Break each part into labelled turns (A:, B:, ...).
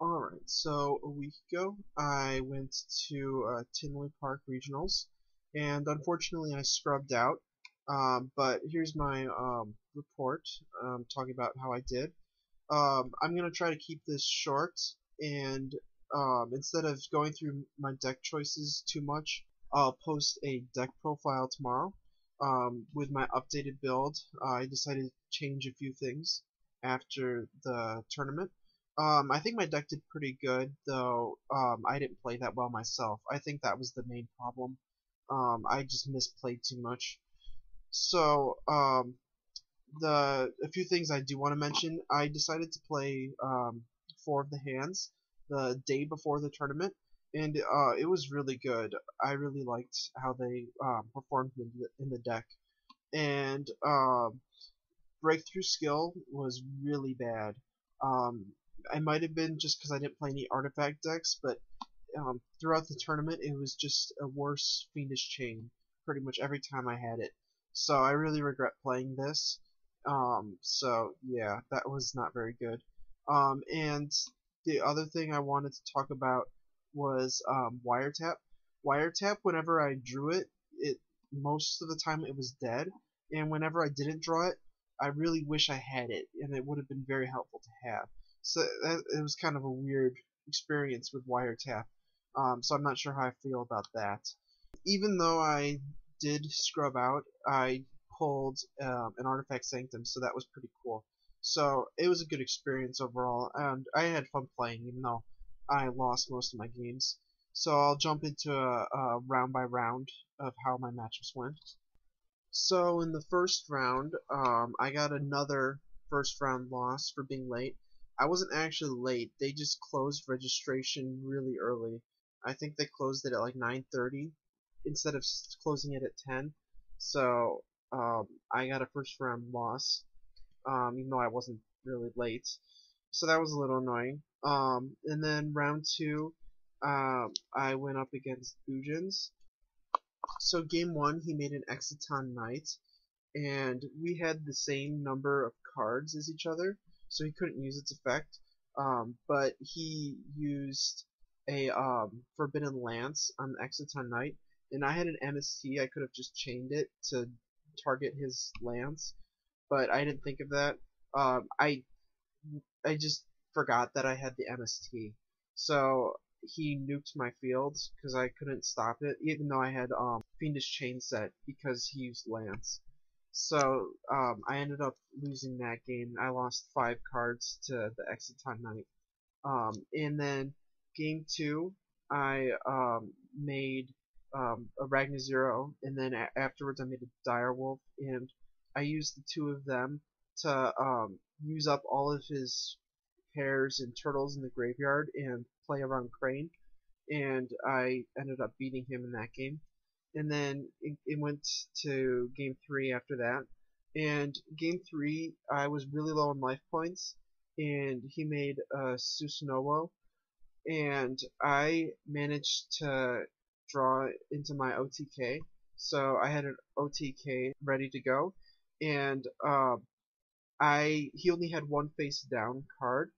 A: Alright, so a week ago I went to Tinley Park Regionals, and unfortunately I scrubbed out. But here's my report talking about how I did. I'm going to try to keep this short, and instead of going through my deck choices too much, I'll post a deck profile tomorrow with my updated build. I decided to change a few things after the tournament. I think my deck did pretty good, though I didn't play that well myself. I think that was the main problem. I just misplayed too much. So, a few things I do want to mention. I decided to play four of the hands the day before the tournament, and it was really good. I really liked how they performed in the deck, and breakthrough skill was really bad. Um, I might have been just because I didn't play any artifact decks, but throughout the tournament it was just a worse Fiendish Chain pretty much every time I had it. So I really regret playing this. So yeah, that was not very good. And the other thing I wanted to talk about was Wiretap. Wiretap, whenever I drew it, it most of the time it was dead, and whenever I didn't draw it, I really wish I had it, and it would have been very helpful to have. So it was kind of a weird experience with Wiretap. So I'm not sure how I feel about that. Even though I did scrub out, I pulled an Artifact Sanctum, so that was pretty cool. So it was a good experience overall, and I had fun playing, even though I lost most of my games. So I'll jump into a round by round of how my matchups went. So in the first round, I got another first round loss for being late. I wasn't actually late. They just closed registration really early. I think they closed it at like 9:30 instead of closing it at 10. So I got a first round loss, even though I wasn't really late. So that was a little annoying. And then round two, I went up against Ujins. So game one, he made an Exciton Knight, and we had the same number of cards as each other, so he couldn't use its effect. But he used a Forbidden Lance on the Exciton Knight, and I had an MST. I could have just chained it to target his lance, but I didn't think of that. Um, I I just forgot that I had the MST, so he nuked my fields because I couldn't stop it, even though I had Fiendish Chain set because he used Lance. So I ended up losing that game. I lost 5 cards to the Exciton Knight. And then game two, I made a Ragnar Zero, and then afterwards I made a Direwolf, and I used the two of them to use up all of his hares and turtles in the graveyard and play around Crane, and I ended up beating him in that game. And then it went to game three after that. And game three, I was really low on life points, and he made a Susanoo, and I managed to draw into my OTK. So I had an OTK ready to go, and he only had one face down card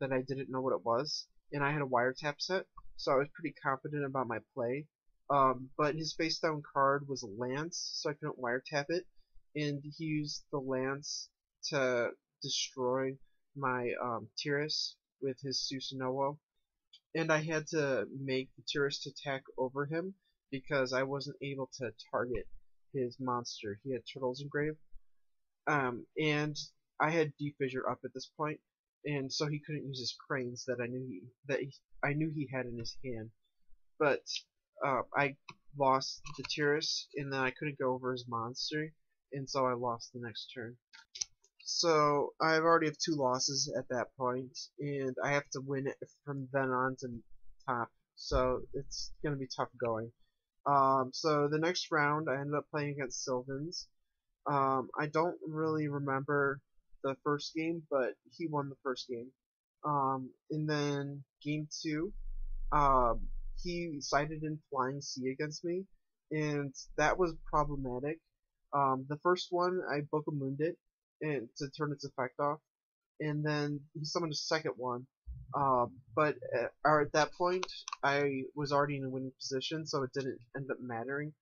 A: that I didn't know what it was, and I had a wiretap set, so I was pretty confident about my play. But his face down card was a lance, so I couldn't wiretap it, and he used the lance to destroy my TIRAS with his Susanoo, and I had to make the TIRAS attack over him because I wasn't able to target his monster. He had turtles engraved, and I had Defissure up at this point, and so he couldn't use his cranes that I knew he had in his hand. But I lost the TIRAS, and then I couldn't go over his monster, and so I lost the next turn. So I already have 2 losses at that point, and I have to win it from then on to top. So it's gonna be tough going. So the next round, I ended up playing against Sylvans. I don't really remember the first game, but he won the first game. And then game two, he sided in Flying Sea against me, and that was problematic. The first one, I Book-a-Mooned it and to turn its effect off, and then he summoned a second one, but at that point I was already in a winning position, so it didn't end up mattering.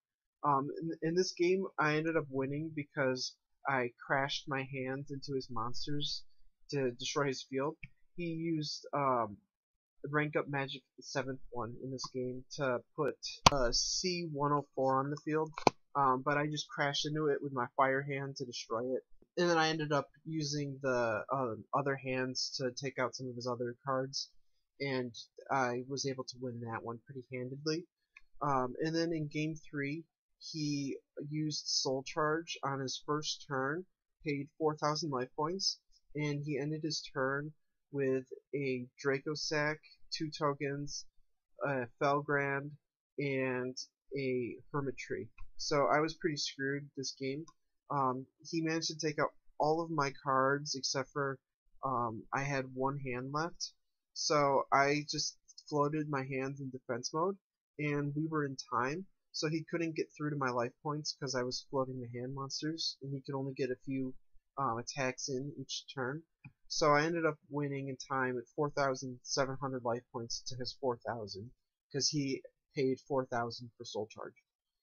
A: In this game, I ended up winning because I crashed my hands into his monsters to destroy his field. He used rank up magic, the 7th one in this game, to put C104 on the field, but I just crashed into it with my fire hand to destroy it. And then I ended up using the other hands to take out some of his other cards, and I was able to win that one pretty handedly. And then in game 3, he used Soul Charge on his first turn, paid 4,000 life points, and he ended his turn with a Draco Sack, 2 tokens, a Felgrand, and a Hermit Tree. So I was pretty screwed this game. He managed to take out all of my cards except for I had one hand left. So I just floated my hands in defense mode, and we were in time, so he couldn't get through to my life points because I was floating the hand monsters, and he could only get a few attacks in each turn. So I ended up winning in time with 4,700 life points to his 4,000, because he paid 4,000 for Soul Charge.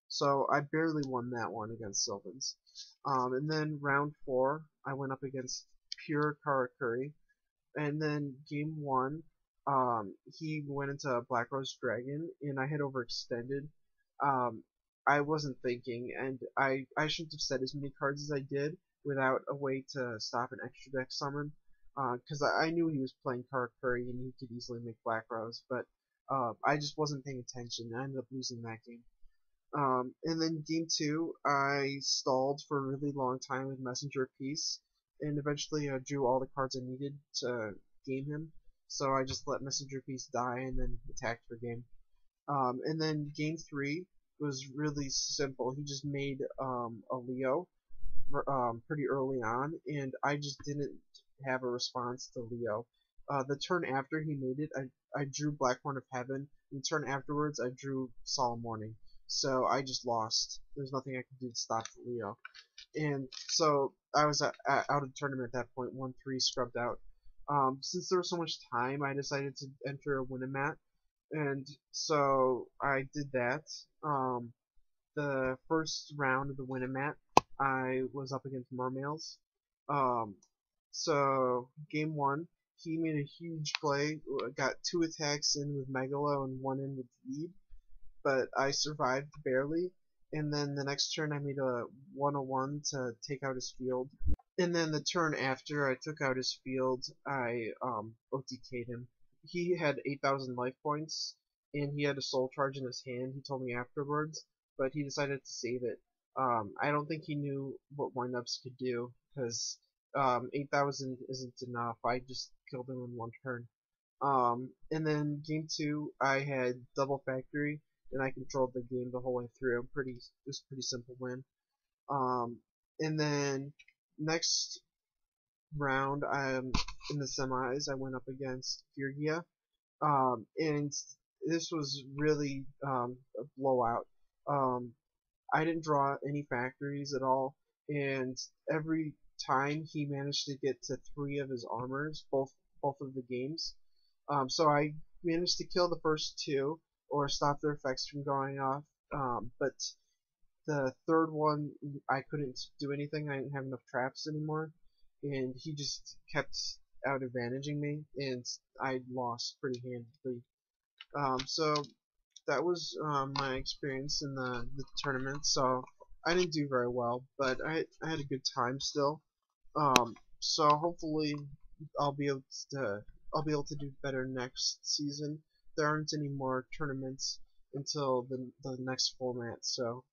A: So I barely won that one against Sylvans. And then round 4, I went up against Pure Karakuri. And then game 1, he went into Black Rose Dragon, and I had overextended. I wasn't thinking, and I shouldn't have set as many cards as I did without a way to stop an extra deck summon, because I knew he was playing Karakuri and he could easily make Black Rose, but I just wasn't paying attention. I ended up losing that game. And then game 2, I stalled for a really long time with Messenger of Peace, and eventually I drew all the cards I needed to game him, so I just let Messenger of Peace die and then attacked for game. And then game 3 was really simple. He just made a Leo pretty early on, and I just didn't have a response to Leo. The turn after he made it, I drew Blackhorn of Heaven, and the turn afterwards I drew Solemn Warning. So I just lost. There's nothing I could do to stop the Leo. And so I was out of the tournament at that point, 1-3 scrubbed out. Since there was so much time, I decided to enter a Winamat, and so I did that. The first round of the Winamat, I was up against Mermails. So game 1, he made a huge play, got 2 attacks in with Megalo and 1 in with Lead, but I survived barely. And then the next turn I made a 101 to take out his field. And then the turn after I took out his field, I OTK'd him. He had 8,000 life points, and he had a Soul Charge in his hand, he told me afterwards, but he decided to save it. I don't think he knew what windups could do, because 8,000 isn't enough. I just killed him in 1 turn. And then game 2, I had double factory, and I controlled the game the whole way through. It was a pretty simple win. And then next round, in the semis, I went up against Geargia, and this was really a blowout. I didn't draw any factories at all, and every time he managed to get to 3 of his armors, both of the games. So I managed to kill the first 2, or stop their effects from going off, but the third one, I couldn't do anything. I didn't have enough traps anymore, and he just kept out advantaging me, and I lost pretty handedly. So that was my experience in the tournament. So I didn't do very well, but I had a good time still. So hopefully I'll be able to do better next season. There aren't any more tournaments until the next format, so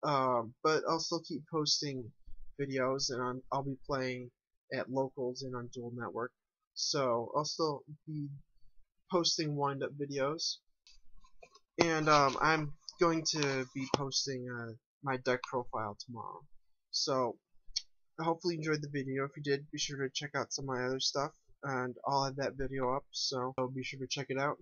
A: but I'll still keep posting videos, and I'll be playing at locals and on Dual Network, so I'll still be posting wind-up videos, and I'm going to be posting my deck profile tomorrow. So hopefully you enjoyed the video. If you did, be sure to check out some of my other stuff, and I'll have that video up, so be sure to check it out.